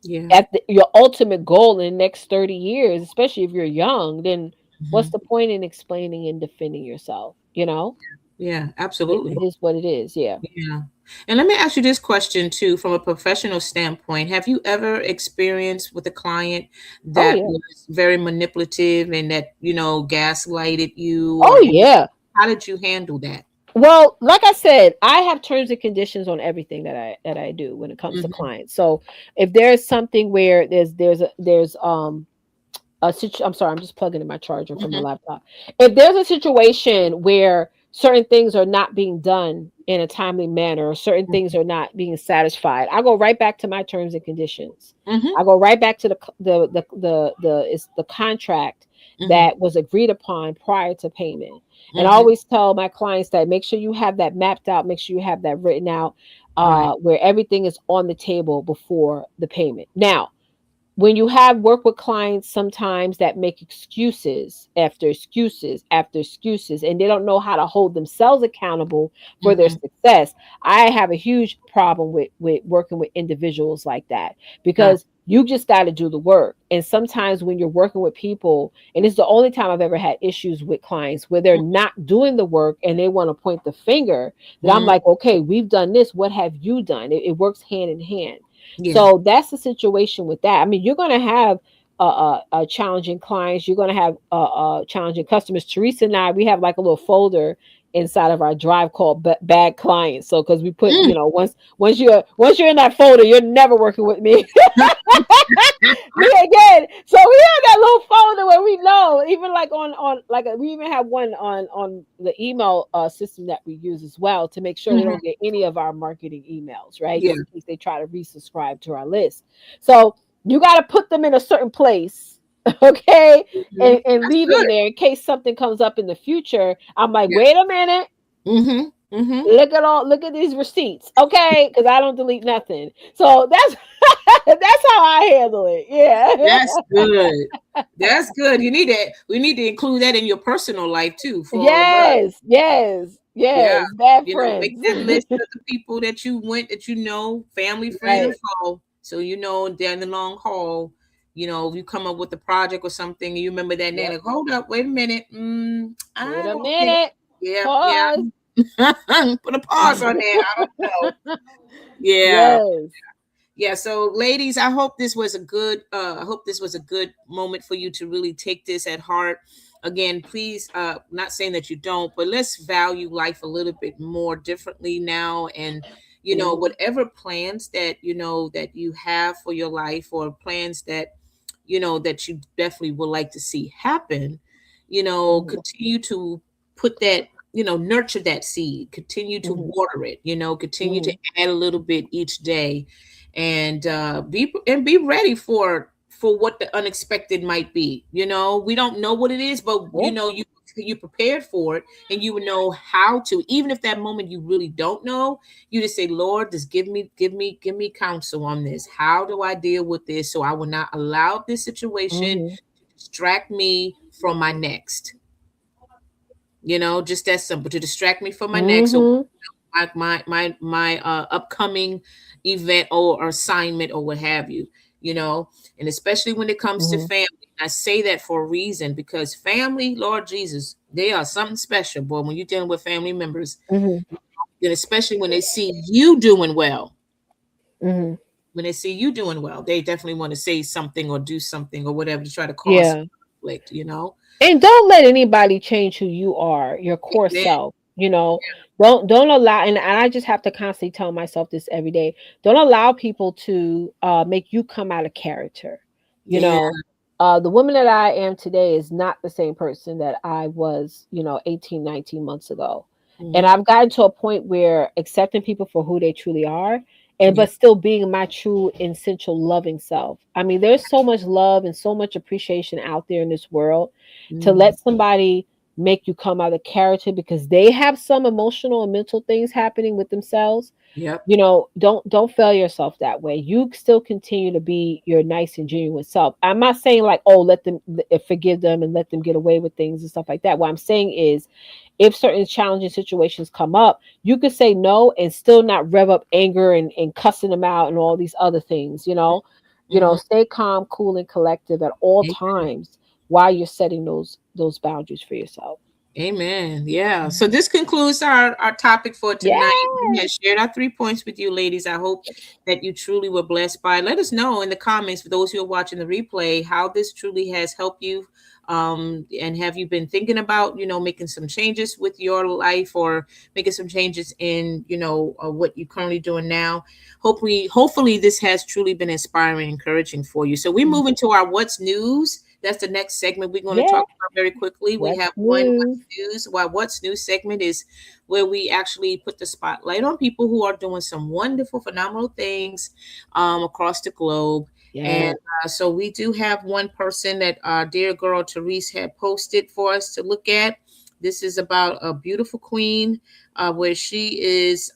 Yeah. your ultimate goal in the next 30 years, especially if you're young, then what's Mm-hmm. the point in explaining and defending yourself? Yeah, It absolutely. is what it is. Yeah. Yeah. And let me ask you this question too, from a professional standpoint. Have you ever experienced with a client Oh that yeah. was very manipulative and that, gaslighted you, Oh or yeah. how did you handle that? Well, like I said, I have terms and conditions on everything that I do when it comes to Mm-hmm. clients. So if there's something where I'm sorry, I'm just plugging in my charger from my Mm-hmm. laptop. If there's a situation where certain things are not being done in a timely manner, or certain things are not being satisfied, I go right back to my terms and conditions. Mm-hmm. I go right back to the contract Mm-hmm. that was agreed upon prior to payment. And I Mm-hmm. always tell my clients that make sure you have that mapped out, make sure you have that written out, Right. where everything is on the table before the payment. Now, when you have work with clients sometimes that make excuses after excuses after excuses, and they don't know how to hold themselves accountable for their Mm-hmm. success, I have a huge problem with working with individuals like that, Got. because you just got to do the work. And sometimes when you're working with people, and it's the only time I've ever had issues with clients where they're not doing the work and they want to point the finger, that I'm Mm-hmm. like, okay, we've done this, what have you done? It works hand in hand. Yeah. So that's the situation with that. I mean, you're going to have challenging clients. You're going to have challenging customers. Teresa and I, we have like a little folder inside of our drive called bad clients. So because we put, Mm. once you're in that folder, you're never working with me. Me again. So we have that little folder where we know, even like on like we even have one on the email system that we use as well, to make sure they Mm-hmm. don't get any of our marketing emails, right? Yeah. Just in case they try to resubscribe to our list. So you got to put them in a certain place. Okay, Mm-hmm. and That's leave them good. there in case something comes up in the future. I'm like, Yeah. wait a minute, Mm-hmm. Mm-hmm. look at these receipts, okay? Because I don't delete nothing. So that's that's how I handle it. Yeah. That's good. That's good. You need that. We need to include that in your personal life too, for all of us. Yes, yes, Yeah. yes. Bad Make friends. that list of the people that you went, that family, friend, and Right. foe. So down the long haul, you come up with a project or something, and you remember that name. Yep. Like, hold up, wait a minute. Wait I a don't think. minute. Yeah, yeah. Pause. Put a pause on that. I don't know. Yeah. Yes. Yeah, so ladies, I hope this was a good moment for you to really take this at heart. Again, please, not saying that you don't, but let's value life a little bit more differently now. And Hmm. whatever plans that that you have for your life, or plans that that you definitely would like to see happen, Hmm. continue to put that, nurture that seed, continue to Hmm. water it, continue to Hmm. add a little bit each day, and be ready for what the unexpected might be. We don't know what it is, but Yeah. you prepared for it, and you would know how to, even if that moment you really don't know, you just say, Lord, just give me counsel on this. How do I deal with this, so I will not allow this situation Hmm. to distract me from my next. Just that simple, to distract me from my next, or Hmm. my upcoming event or assignment or what have you. you know and especially when it comes to Hmm. family. I say that for a reason, because family, Lord Jesus, they are something special, boy, when you're dealing with family members, Hmm. and especially when they see you doing well. Hmm. When they see you doing well, they definitely want to say something or do something or whatever to try to cause Yeah. conflict. And don't let anybody change who you are, your core Amen. self. Don't allow, and I just have to constantly tell myself this every day. Don't allow people to make you come out of character. You Yeah. know, the woman that I am today is not the same person that I was, 18, 19 months ago. And Hmm. I've gotten to a point where accepting people for who they truly are and Yeah. but still being my true essential loving self. I mean, there's so much love and so much appreciation out there in this world. To Mm. let somebody make you come out of character because they have some emotional and mental things happening with themselves, Yep. don't fail yourself that way. You still continue to be your nice and genuine self. I'm not saying like, oh, let them forgive them and let them get away with things and stuff like that. What I'm saying is, if certain challenging situations come up, you could say no and still not rev up anger and cussing them out and all these other things. Hmm. Stay calm, cool, and collective at all times while you're setting those boundaries for yourself. Amen. Yeah. So this concludes our topic for Yeah. tonight. We have shared our 3 points with you, ladies. I hope that you truly were blessed by it. Let us know in the comments for those who are watching the replay how this truly has helped you. And have you been thinking about, making some changes with your life or making some changes in, what you're currently doing now? Hopefully this has truly been inspiring, encouraging for you. So we move into our what's news. That's the next segment we're going to Yeah. talk about very quickly. We What's have one new? what's news. Well, what's news segment is where we actually put the spotlight on people who are doing some wonderful, phenomenal things across the globe. And Yeah. so we do have one person that our dear girl Therese had posted for us to look at. This is about a beautiful queen where she is.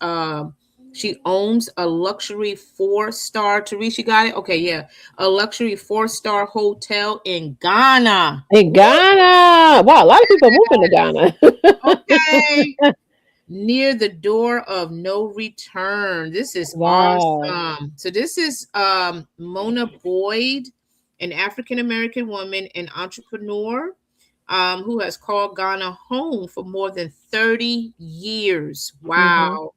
She owns a luxury 4-star. Therese, you got it? Okay, yeah, a luxury 4-star hotel in Ghana. In Woo! Ghana. Wow, a lot of people are moving to Ghana. Okay. Near the door of no return. This is Wow. awesome. So this is Mona Boyd, an African American woman and entrepreneur who has called Ghana home for more than 30 years. Hmm. Wow.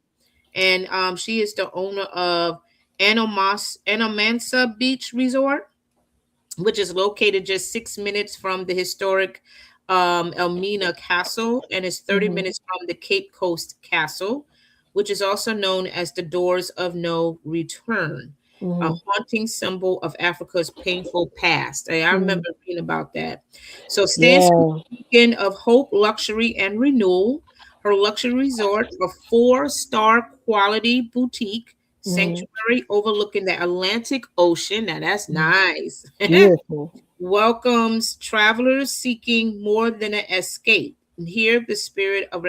And she is the owner of Anomansa Beach Resort, which is located just 6 minutes from the historic Elmina Castle and is 30 Hmm. minutes from the Cape Coast Castle, which is also known as the Doors of No Return, a Hmm. haunting symbol of Africa's painful past. I Hmm. remember reading about that. So, stands for Yeah. a beacon of hope, luxury, and renewal. Her luxury resort, a 4-star quality boutique Hmm. sanctuary overlooking the Atlantic Ocean. Now, that's nice. Beautiful. Welcomes travelers seeking more than an escape. And here, the spirit of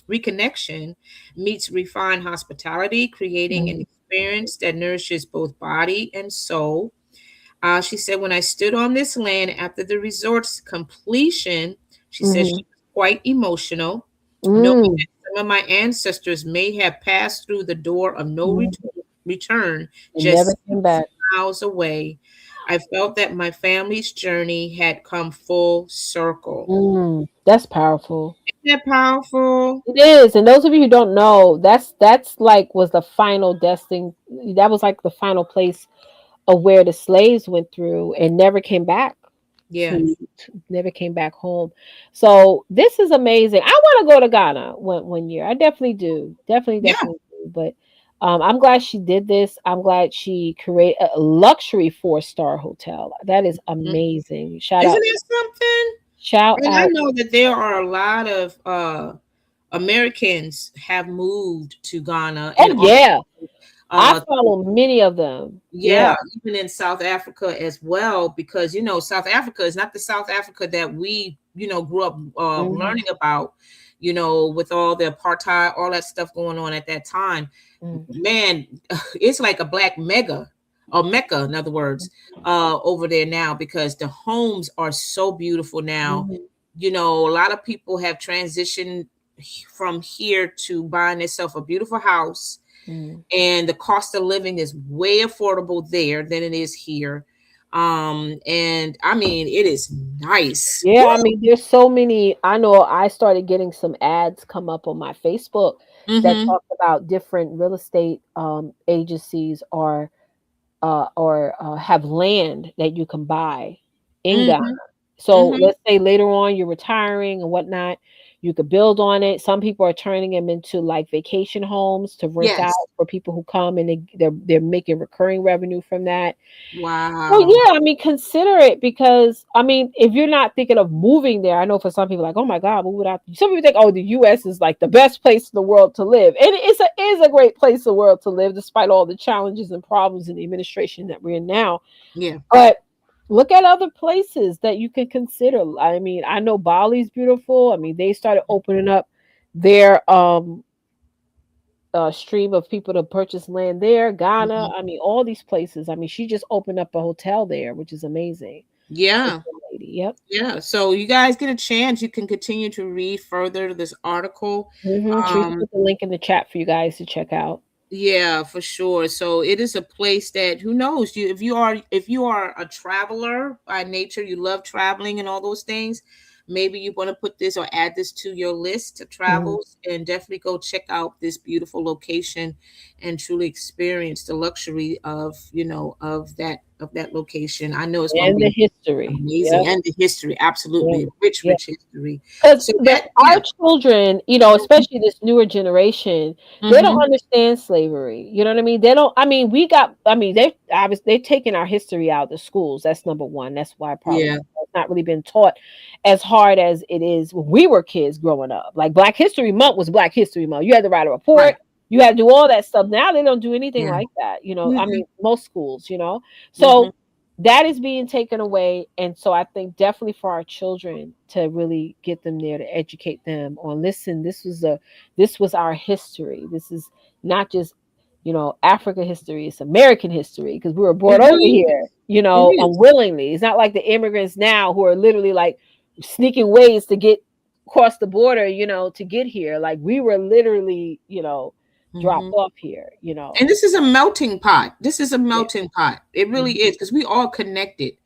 reconnection meets refined hospitality, creating an Hmm. experience that nourishes both body and soul. She said, when I stood on this land after the resort's completion, she said Hmm. she was quite emotional, knowing Mm. that some of my ancestors may have passed through the door of no Hmm. return It never just came back. miles away. I felt that my family's journey had come full circle. That's powerful. Isn't that powerful? It is. And those of you who don't know, that's like was the final destined. That was like the final place of where the slaves went through and never came back Yeah. to never came back home. So this is amazing. I want to go to Ghana one year. I definitely do. Definitely, Yeah. definitely do. But I'm glad she did this. I'm glad she created a luxury 4-star hotel. That is Mhm. amazing. Isn't it something? Shout And I out. know that there are a lot of Americans have moved to Ghana and Oh yeah. I uh, follow many of them. Yeah. yeah, even in South Africa as well, because South Africa is not the South Africa that we grew up Hmm. learning about, with all the apartheid, all that stuff going on at that time. Man, it's like a black mega or Mecca, in other words, over there now because the homes are so beautiful now. Hmm. A lot of people have transitioned from here to buying themselves a beautiful house, Hmm. and the cost of living is way affordable there than it is here. And I mean, it is nice. Yeah, Woo! I mean, there's so many. I know I started getting some ads come up on my Facebook that Mm-hmm. talk about different real estate agencies or have land that you can buy in Ghana. Mm-hmm. So Mm-hmm. let's say later on you're retiring and whatnot, you could build on it. Some people are turning them into like vacation homes to rent out Yes. for people who come and they're making recurring revenue from that. Well, Wow. yeah, I mean, consider it because I mean, if you're not thinking of moving there, I know for some people like, oh my God, move it out. Some people think, oh, the U.S. is like the best place in the world to live, and it is a great place in the world to live, despite all the challenges and problems in the administration that we're in now. Yeah. But look at other places that you can consider. I mean, I know Bali's beautiful. I mean, they started opening up their stream of people to purchase land there. Ghana. Mhm. I mean, all these places. I mean, she just opened up a hotel there, which is amazing. This Yeah. young lady. Yep. Yeah. So you guys get a chance, you can continue to read further this article. Teresa Um, put the link in the chat for you guys to check out. Yeah, for sure. So it is a place that who knows you if you are a traveler by nature, you love traveling and all those things. Maybe you want to put this or add this to your list of Mhm. travels and definitely go check out this beautiful location and truly experience the luxury of, of that location. I know it's going to And the be history. amazing Yep. and the history, Yep. absolutely rich, Yep. rich history. Because So the that, our yeah. children, especially this newer generation, they don't Mm-hmm. understand slavery. You know what I mean? They don't. I mean, they've taken our history out of the schools. That's number one. That's why probably Yeah. it's not really been taught as hard as it is when we were kids growing up. Like Black History Month was Black History Month. You had to write a report. Right. You had to do all that stuff. Now they don't do anything Yeah. like that. I Mm-hmm. mean, most schools. Mm-hmm. So that is being taken away, and so I think definitely for our children to really get them there, to educate them on, listen, this was our history. This is not just Africa history, it's American history, because we were brought It over really here It is. unwillingly. It's not like the immigrants now who are literally like sneaking ways to get across the border, to get here. Like we were literally dropped Mhm. off here. And this is a melting pot. This is a Yeah. melting pot. It really Mhm. is because we all connected.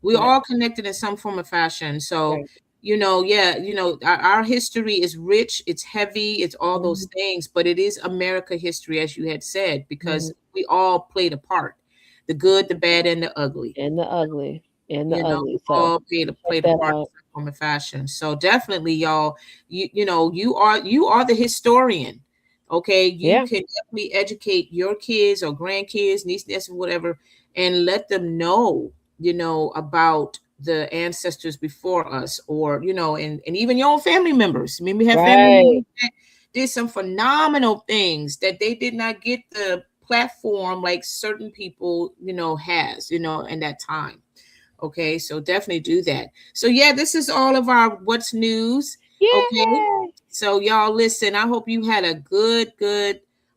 We Right. all connected in some form of fashion. So, Right. yeah, our history is rich, it's heavy, it's all those Mhm. things, but it is America history, as you had said, because Mhm. we all played a part, the good, the bad, and the ugly. And the ugly. And the We ugly. So all played a check played a that part in out. some form of fashion. So definitely, y'all, you are the historian. Okay, you Yeah. can definitely educate your kids or grandkids, niece, nephews, whatever, and let them know, about the ancestors before us, or and even your own family members. I mean, we have family Right. members that did some phenomenal things that they did not get the platform like certain people, has, in that time. Okay, so definitely do that. So yeah, this is all of our what's news. Okay. Yeah. So y'all listen, I hope you had a good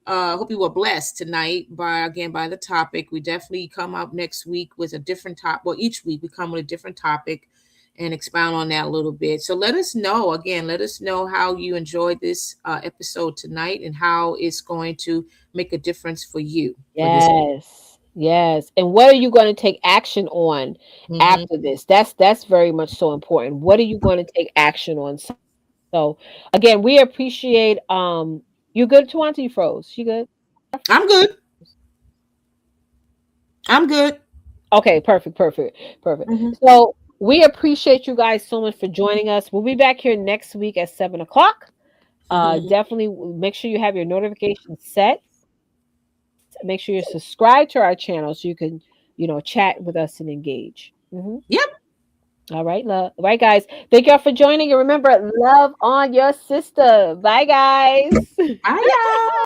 hope you were blessed tonight by the topic. We definitely come out next week with a different top. Well, each week we come with a different topic and expound on that a little bit. So let us know how you enjoyed this episode tonight and how it's going to make a difference for you for this. Yes. Yes. And what are you going to take action on Mhm. after this? That's very much so important. What are you going to take action on? So again, we appreciate you good, Tawanta? You froze. You good? I'm good. I'm good. Okay, perfect, perfect, perfect. Mhm. So we appreciate you guys so much for joining us. We'll be back here next week at 7 o'clock. Definitely make sure you have your notifications set. Make sure you're subscribed to our channel so you can, chat with us and engage. Yep. All right, love. All right, guys. Thank y'all for joining. And remember, love on your sister. Bye, guys. Bye, y'all.